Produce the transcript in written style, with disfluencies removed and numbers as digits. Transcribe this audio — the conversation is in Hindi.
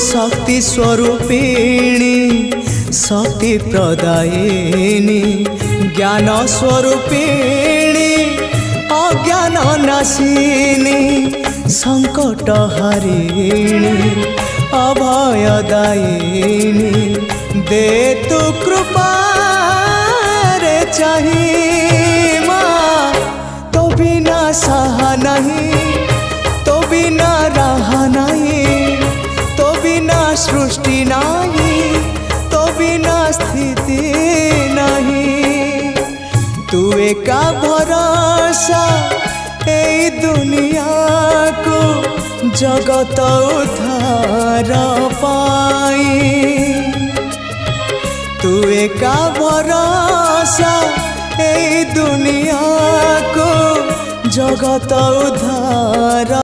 शक्ति स्वरूपिणी शक्ति प्रदायिनी ज्ञान स्वरूपिणी अज्ञान नाशिनी संकट हरिणी अभयदायिनी दे तू कृपा रे चाहिए माँ तो बिना सहा नहीं तो बिना रहा नहीं तो बिना सृष्टि नहीं तो बिना स्थिति नहीं तू एका भरोसा ए दुनिया को जगत उद्धार पाई तू एका भरोसा ए दुनिया को जगत उद्धार